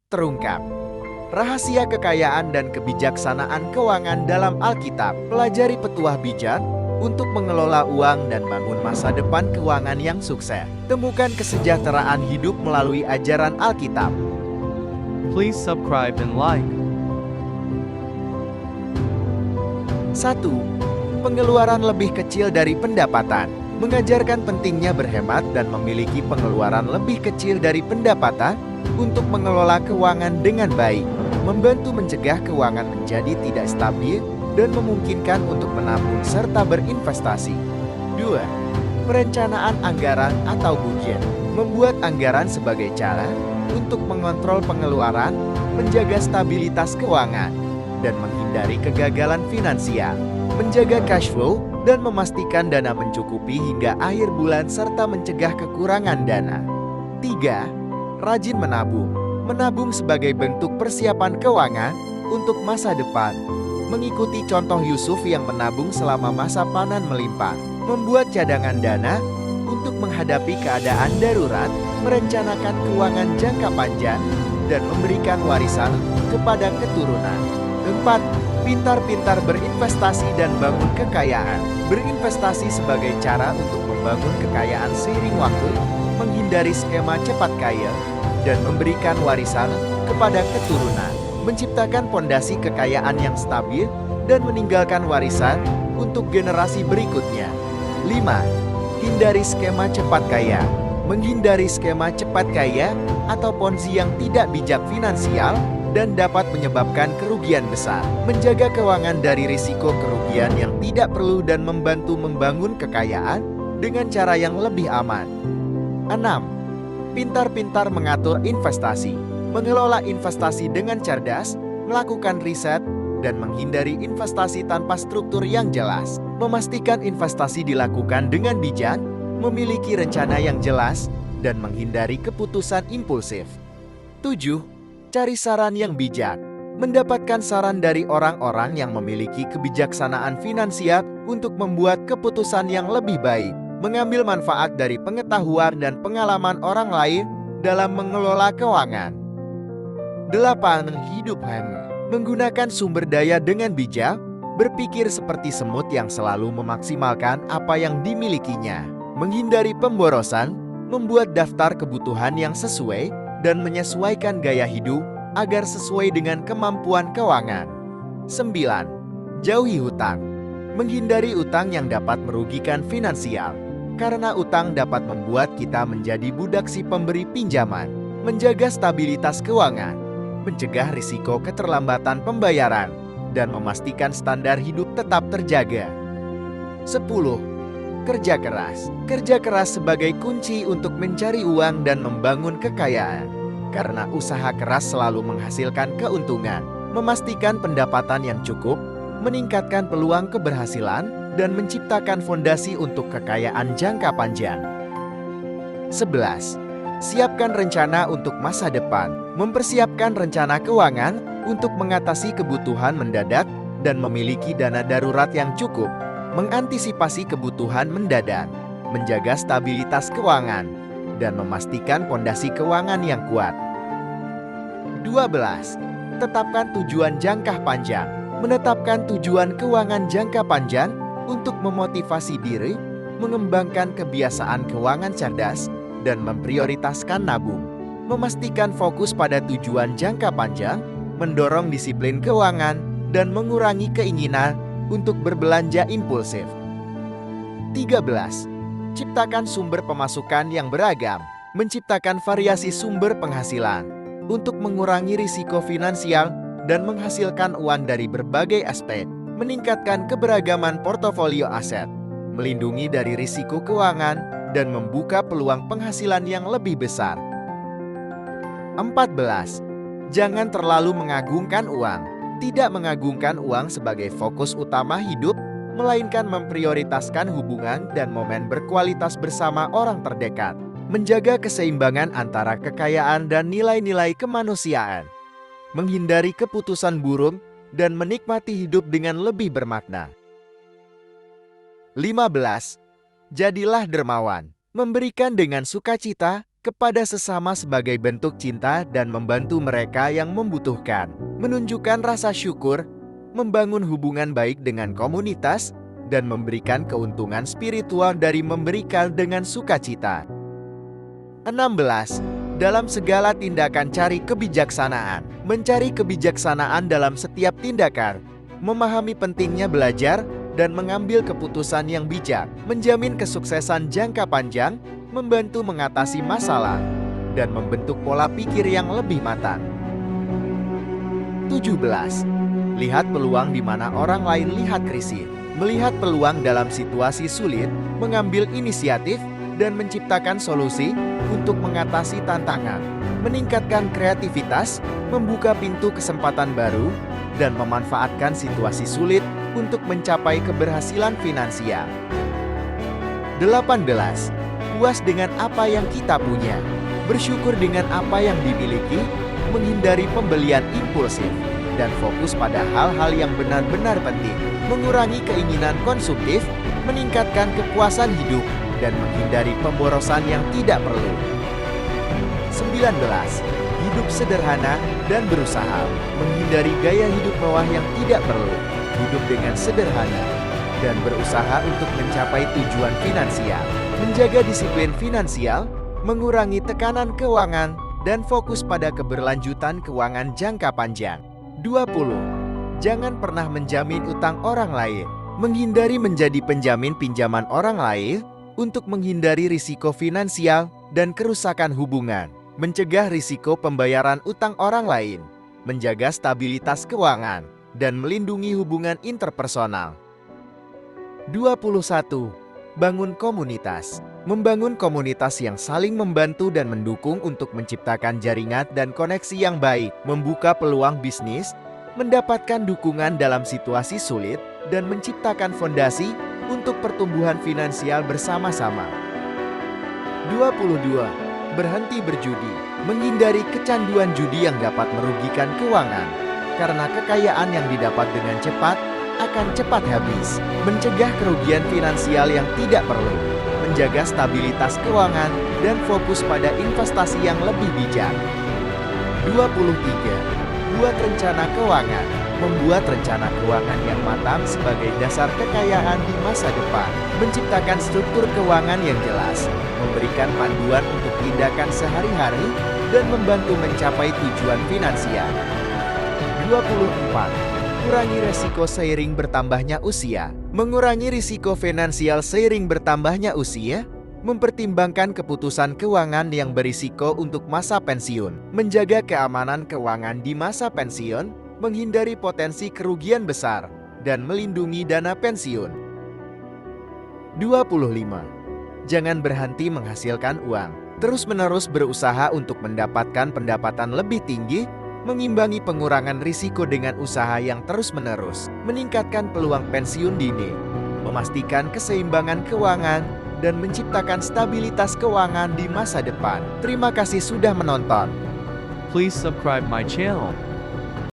terungkap. Rahasia kekayaan dan kebijaksanaan keuangan dalam Alkitab. Pelajari petuah bijak untuk mengelola uang dan bangun masa depan keuangan yang sukses. Temukan kesejahteraan hidup melalui ajaran Alkitab. Please subscribe and like. 1. Pengeluaran lebih kecil dari pendapatan. Mengajarkan pentingnya berhemat dan memiliki pengeluaran lebih kecil dari pendapatan untuk mengelola keuangan dengan baik, membantu mencegah keuangan menjadi tidak stabil dan memungkinkan untuk menabung serta berinvestasi. 2. Perencanaan anggaran atau budget. Membuat anggaran sebagai cara untuk mengontrol pengeluaran, menjaga stabilitas keuangan, dan menghindari kegagalan finansial, menjaga cash flow, dan memastikan dana mencukupi hingga akhir bulan serta mencegah kekurangan dana. 3. Rajin menabung. Menabung sebagai bentuk persiapan keuangan untuk masa depan. Mengikuti contoh Yusuf yang menabung selama masa panen melimpah. Membuat cadangan dana untuk menghadapi keadaan darurat, merencanakan keuangan jangka panjang, dan memberikan warisan kepada keturunan. 4. Pintar-pintar berinvestasi dan bangun kekayaan. Berinvestasi sebagai cara untuk membangun kekayaan seiring waktu, menghindari skema cepat kaya, dan memberikan warisan kepada keturunan. Menciptakan fondasi kekayaan yang stabil dan meninggalkan warisan untuk generasi berikutnya. 5. Hindari skema cepat kaya. Menghindari skema cepat kaya atau ponzi yang tidak bijak finansial dan dapat menyebabkan kerugian besar. Menjaga keuangan dari risiko kerugian yang tidak perlu dan membantu membangun kekayaan dengan cara yang lebih aman. 6. Pintar-pintar mengatur investasi. Mengelola investasi dengan cerdas, melakukan riset, dan menghindari investasi tanpa struktur yang jelas. Memastikan investasi dilakukan dengan bijak, memiliki rencana yang jelas, dan menghindari keputusan impulsif. 7. Cari saran yang bijak. Mendapatkan saran dari orang-orang yang memiliki kebijaksanaan finansial untuk membuat keputusan yang lebih baik. Mengambil manfaat dari pengetahuan dan pengalaman orang lain dalam mengelola keuangan. 8. Hidup hemat. Menggunakan sumber daya dengan bijak, berpikir seperti semut yang selalu memaksimalkan apa yang dimilikinya. Menghindari pemborosan, membuat daftar kebutuhan yang sesuai, dan menyesuaikan gaya hidup agar sesuai dengan kemampuan keuangan. 9. Jauhi hutang. Menghindari utang yang dapat merugikan finansial, karena utang dapat membuat kita menjadi budak si pemberi pinjaman. Menjaga stabilitas keuangan, mencegah risiko keterlambatan pembayaran, dan memastikan standar hidup tetap terjaga. 10. Kerja keras. Kerja keras sebagai kunci untuk mencari uang dan membangun kekayaan. Karena usaha keras selalu menghasilkan keuntungan, memastikan pendapatan yang cukup, meningkatkan peluang keberhasilan, dan menciptakan fondasi untuk kekayaan jangka panjang. 11. Siapkan rencana untuk masa depan. Mempersiapkan rencana keuangan untuk mengatasi kebutuhan mendadak dan memiliki dana darurat yang cukup. Mengantisipasi kebutuhan mendadak, menjaga stabilitas keuangan, dan memastikan fondasi keuangan yang kuat. 12. Tetapkan tujuan jangka panjang. Menetapkan tujuan keuangan jangka panjang untuk memotivasi diri, mengembangkan kebiasaan keuangan cerdas, dan memprioritaskan nabung. Memastikan fokus pada tujuan jangka panjang, mendorong disiplin keuangan, dan mengurangi keinginan untuk berbelanja impulsif. 13. Ciptakan sumber pemasukan yang beragam. Menciptakan variasi sumber penghasilan untuk mengurangi risiko finansial dan menghasilkan uang dari berbagai aspek. Meningkatkan keberagaman portofolio aset, melindungi dari risiko keuangan, dan membuka peluang penghasilan yang lebih besar. 14. Jangan terlalu mengagungkan uang. Tidak mengagungkan uang sebagai fokus utama hidup, melainkan memprioritaskan hubungan dan momen berkualitas bersama orang terdekat. Menjaga keseimbangan antara kekayaan dan nilai-nilai kemanusiaan. Menghindari keputusan buruk dan menikmati hidup dengan lebih bermakna. 15. Jadilah dermawan. Memberikan dengan sukacita kepada sesama sebagai bentuk cinta dan membantu mereka yang membutuhkan, menunjukkan rasa syukur, membangun hubungan baik dengan komunitas, dan memberikan keuntungan spiritual dari memberikan dengan sukacita. 16. Dalam segala tindakan cari kebijaksanaan. Mencari kebijaksanaan dalam setiap tindakan, memahami pentingnya belajar dan mengambil keputusan yang bijak, menjamin kesuksesan jangka panjang, membantu mengatasi masalah, dan membentuk pola pikir yang lebih matang. 17. Lihat peluang di mana orang lain lihat krisis. Melihat peluang dalam situasi sulit, mengambil inisiatif, dan menciptakan solusi untuk mengatasi tantangan, meningkatkan kreativitas, membuka pintu kesempatan baru, dan memanfaatkan situasi sulit untuk mencapai keberhasilan finansial. 18. Puas dengan apa yang kita punya. Bersyukur dengan apa yang dimiliki, menghindari pembelian impulsif, dan fokus pada hal-hal yang benar-benar penting. Mengurangi keinginan konsumtif, meningkatkan kepuasan hidup, dan menghindari pemborosan yang tidak perlu. 19. Hidup sederhana dan berusaha. Menghindari gaya hidup mewah yang tidak perlu. Hidup dengan sederhana dan berusaha untuk mencapai tujuan finansial. Menjaga disiplin finansial, mengurangi tekanan keuangan, dan fokus pada keberlanjutan keuangan jangka panjang. 20. Jangan pernah menjamin utang orang lain. Menghindari menjadi penjamin pinjaman orang lain untuk menghindari risiko finansial dan kerusakan hubungan. Mencegah risiko pembayaran utang orang lain, menjaga stabilitas keuangan, dan melindungi hubungan interpersonal. 21. Bangun komunitas. Membangun komunitas yang saling membantu dan mendukung untuk menciptakan jaringan dan koneksi yang baik, membuka peluang bisnis, mendapatkan dukungan dalam situasi sulit, dan menciptakan fondasi untuk pertumbuhan finansial bersama-sama. 22. Berhenti berjudi. Menghindari kecanduan judi yang dapat merugikan keuangan, karena kekayaan yang didapat dengan cepat akan cepat habis. Mencegah kerugian finansial yang tidak perlu, menjaga stabilitas keuangan, dan fokus pada investasi yang lebih bijak. 23. Buat rencana keuangan. Membuat rencana keuangan yang matang sebagai dasar kekayaan di masa depan. Menciptakan struktur keuangan yang jelas, memberikan panduan untuk tindakan sehari-hari, dan membantu mencapai tujuan finansial. 24. Kurangi risiko seiring bertambahnya usia. Mengurangi risiko finansial seiring bertambahnya usia, mempertimbangkan keputusan keuangan yang berisiko untuk masa pensiun, menjaga keamanan keuangan di masa pensiun, menghindari potensi kerugian besar, dan melindungi dana pensiun. 25. Jangan berhenti menghasilkan uang. Terus-menerus berusaha untuk mendapatkan pendapatan lebih tinggi, mengimbangi pengurangan risiko dengan usaha yang terus-menerus, meningkatkan peluang pensiun dini, memastikan keseimbangan keuangan, dan menciptakan stabilitas keuangan di masa depan. Terima kasih sudah menonton. Please subscribe my channel.